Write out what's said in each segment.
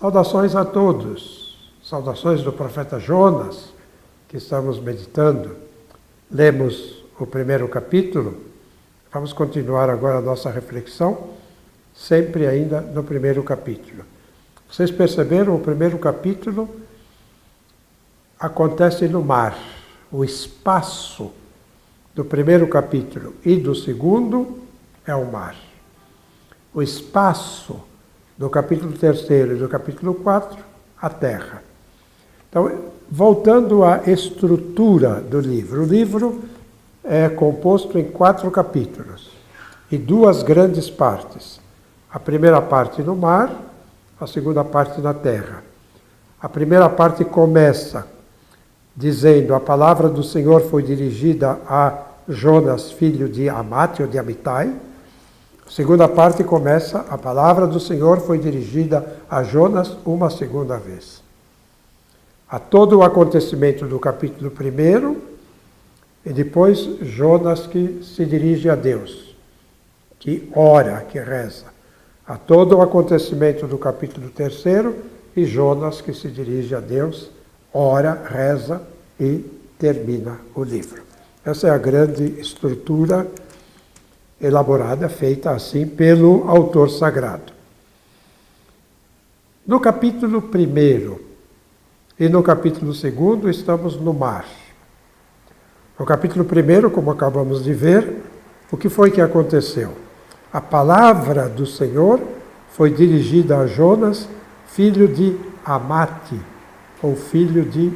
Saudações a todos, saudações do profeta Jonas, que estamos meditando. Lemos o primeiro capítulo, vamos continuar agora a nossa reflexão, sempre ainda no primeiro capítulo. Vocês perceberam, o primeiro capítulo acontece no mar. O espaço do primeiro capítulo e do segundo é o mar. O espaço do capítulo 3º e do capítulo 4, a terra. Então, voltando à estrutura do livro. O livro é composto em 4 capítulos e 2 grandes partes. A primeira parte no mar, a segunda parte na terra. A primeira parte começa dizendo: a palavra do Senhor foi dirigida a Jonas, filho de Amate ou de Amitai. A segunda parte começa: a palavra do Senhor foi dirigida a Jonas uma segunda vez. A todo o acontecimento do capítulo 1 e depois Jonas que se dirige a Deus, que ora, que reza. A todo o acontecimento do capítulo 3 e Jonas que se dirige a Deus, ora, reza e termina o livro. Essa é a grande estrutura elaborada, feita assim pelo autor sagrado. No capítulo 1 e no capítulo 2 estamos no mar. No capítulo 1, como acabamos de ver, o que foi que aconteceu? A palavra do Senhor foi dirigida a Jonas, filho de Amate, ou filho de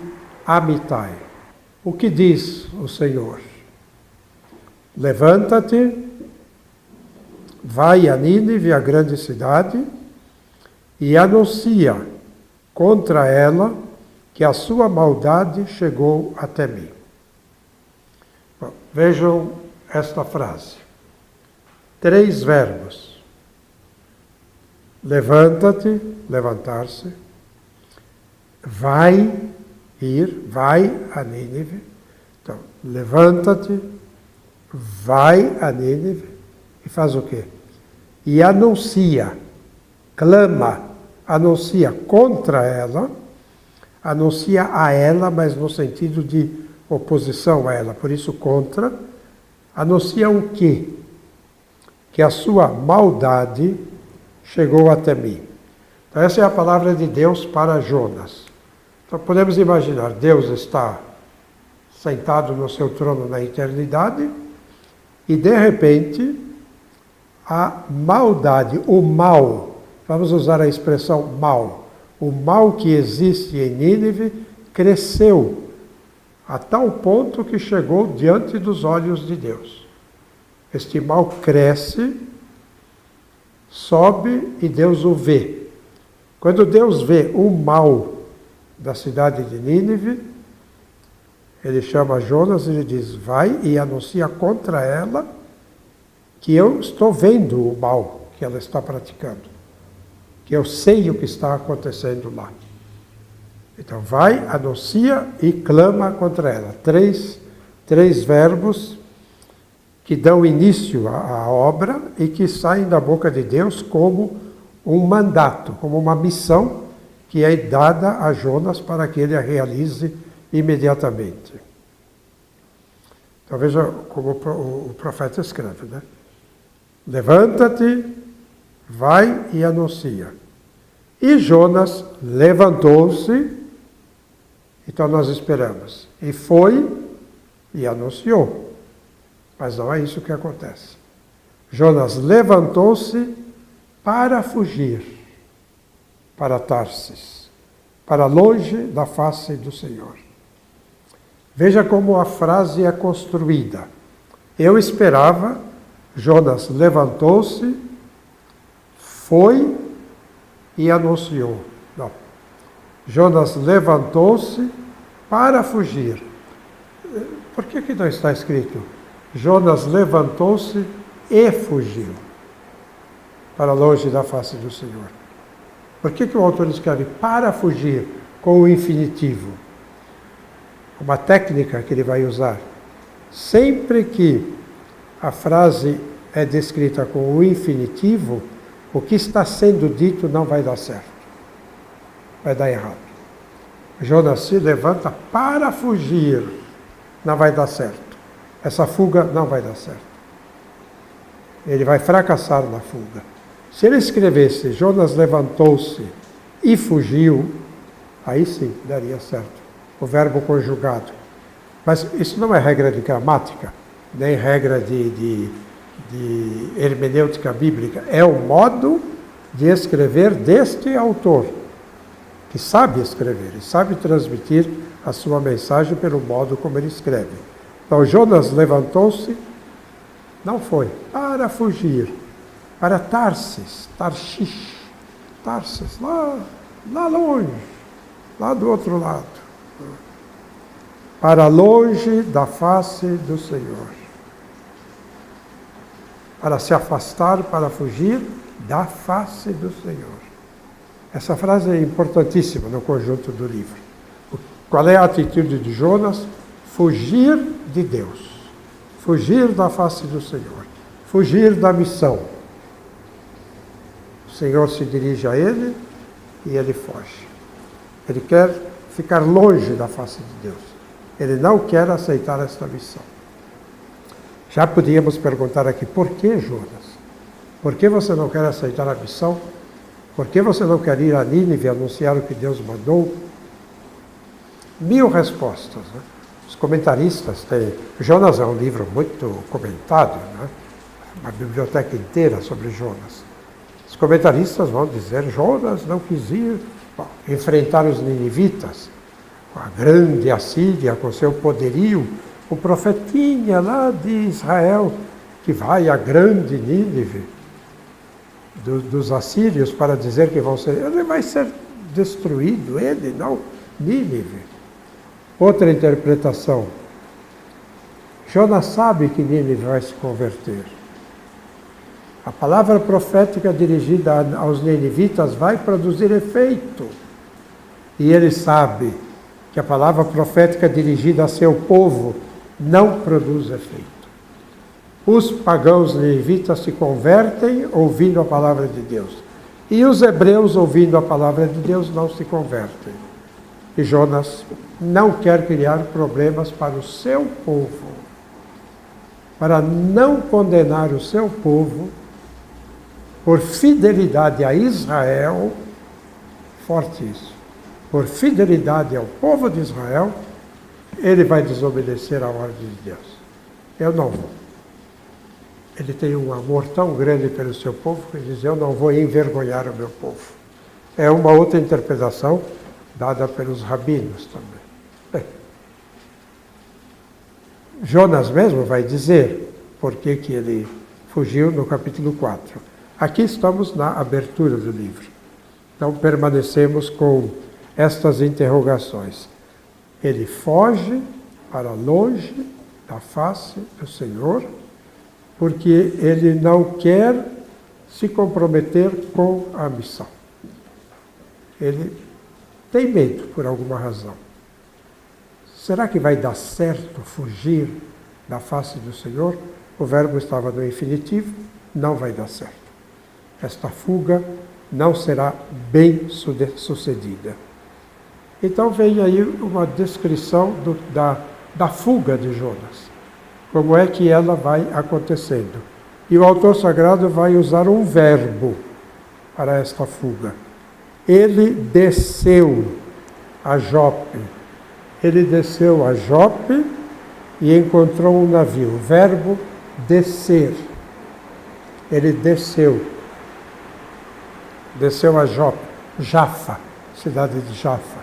Amitai. O que diz o Senhor? Levanta-te, vai a Nínive, a grande cidade, e anuncia contra ela que a sua maldade chegou até mim. Bom, vejam esta frase. 3 verbos. Levanta-te, levantar-se. Vai, ir, vai a Nínive. Então, levanta-te, vai a Nínive e faz o quê? E anuncia, clama, anuncia contra ela, anuncia a ela, mas no sentido de oposição a ela, por isso contra, anuncia o quê? Que a sua maldade chegou até mim. Então essa é a palavra de Deus para Jonas. Então podemos imaginar, Deus está sentado no seu trono na eternidade e de repente a maldade, o mal, vamos usar a expressão mal, o mal que existe em Nínive cresceu a tal ponto que chegou diante dos olhos de Deus. Este mal cresce, sobe e Deus o vê. Quando Deus vê o mal da cidade de Nínive, ele chama Jonas e ele diz: vai e anuncia contra ela que eu estou vendo o mal que ela está praticando, que eu sei o que está acontecendo lá. Então vai, anuncia e clama contra ela. Três verbos que dão início à obra e que saem da boca de Deus como um mandato, como uma missão que é dada a Jonas para que ele a realize imediatamente. Então veja como o profeta escreve, né? Levanta-te, vai e anuncia. E Jonas levantou-se, então nós esperamos, e foi e anunciou. Mas não é isso que acontece. Jonas levantou-se para fugir para Tarsis, para longe da face do Senhor. Veja como a frase é construída. Eu esperava, Jonas levantou-se, foi e anunciou. Não. Jonas levantou-se para fugir. Por que não está escrito Jonas levantou-se e fugiu para longe da face do Senhor? Por que o autor escreve para fugir com o infinitivo? Uma técnica que ele vai usar. Sempre que a frase é descrita com o infinitivo, o que está sendo dito não vai dar certo. vai dar errado. Jonas se levanta para fugir, não vai dar certo. Essa fuga não vai dar certo. Ele vai fracassar na fuga. Se ele escrevesse, Jonas levantou-se e fugiu, aí sim daria certo. O verbo conjugado. Mas isso não é regra de gramática, nem regra de hermenêutica bíblica. É o modo de escrever deste autor, que sabe escrever e sabe transmitir a sua mensagem pelo modo como ele escreve. Então Jonas levantou-se, não foi para fugir, para Tarsis, lá longe, lá do outro lado, para longe da face do Senhor, para se afastar, para fugir da face do Senhor. Essa frase é importantíssima no conjunto do livro. Qual é a atitude de Jonas? Fugir de Deus, fugir da face do Senhor, fugir da missão. O Senhor se dirige a ele e ele foge. Ele quer ficar longe da face de Deus. Ele não quer aceitar esta missão. Já podíamos perguntar aqui, por que, Jonas? Por que você não quer aceitar a missão? Por que você não quer ir a Nínive e anunciar o que Deus mandou? 1000 respostas, né? Os comentaristas têm... Jonas é um livro muito comentado, né? Uma biblioteca inteira sobre Jonas. Os comentaristas vão dizer, Jonas não quis ir enfrentar os ninivitas, a grande Assíria com seu poderio, o profetinha lá de Israel, que vai à grande Nínive dos assírios para dizer que vão ser... Ele vai ser destruído, ele, não Nínive. Outra interpretação. Jonas sabe que Nínive vai se converter. A palavra profética dirigida aos ninivitas vai produzir efeito. E ele sabe que a palavra profética dirigida a seu povo não produz efeito. Os pagãos ninivitas se convertem ouvindo a palavra de Deus. E os hebreus, ouvindo a palavra de Deus, não se convertem. E Jonas não quer criar problemas para o seu povo. Para não condenar o seu povo por fidelidade a Israel, forte isso, por fidelidade ao povo de Israel, ele vai desobedecer à ordem de Deus. Eu não vou. Ele tem um amor tão grande pelo seu povo que ele diz, eu não vou envergonhar o meu povo. É uma outra interpretação dada pelos rabinos também. Bem, Jonas mesmo vai dizer por que ele fugiu no capítulo 4. Aqui estamos na abertura do livro. Então permanecemos com estas interrogações. Ele foge para longe da face do Senhor, porque ele não quer se comprometer com a missão. Ele tem medo por alguma razão. Será que vai dar certo fugir da face do Senhor? O verbo estava no infinitivo, não vai dar certo. Esta fuga não será bem sucedida. Então vem aí uma descrição da fuga de Jonas. Como é que ela vai acontecendo. E o autor sagrado vai usar um verbo para esta fuga. Ele desceu a Jope. Ele desceu a Jope e encontrou um navio. O verbo descer. Ele desceu. Desceu a Jope. Jafa, cidade de Jafa.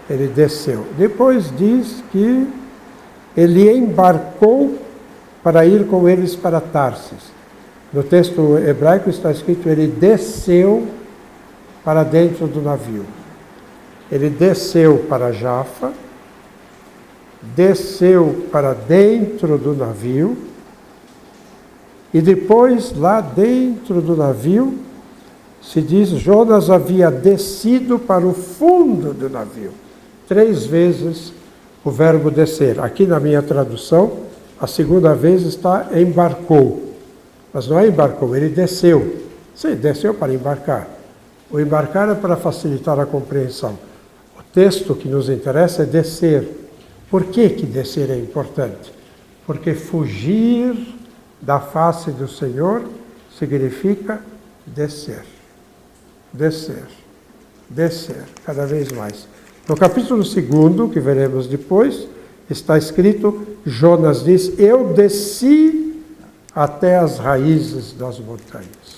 Ele desceu. Depois diz que ele embarcou para ir com eles para Tarsis. No texto hebraico está escrito, ele desceu para dentro do navio. Ele desceu para Jafa, desceu para dentro do navio, e depois, lá dentro do navio, se diz, Jonas havia descido para o fundo do navio. 3 vezes o verbo descer. Aqui na minha tradução, a segunda vez está embarcou. Mas não é embarcou, ele desceu. Sim, desceu para embarcar. O embarcar é para facilitar a compreensão. O texto que nos interessa é descer. Por que descer é importante? Porque fugir da face do Senhor significa descer. Descer. Descer, cada vez mais. No capítulo 2, que veremos depois, está escrito, Jonas diz, eu desci até as raízes das montanhas.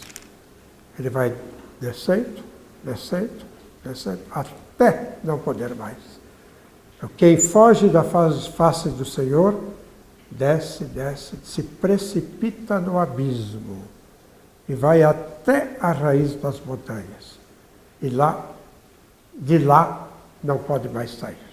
Ele vai descendo, descendo, descendo, até não poder mais. Então, quem foge da face do Senhor, desce, desce, se precipita no abismo e vai até a raiz das montanhas. E lá, de lá, não pode mais sair.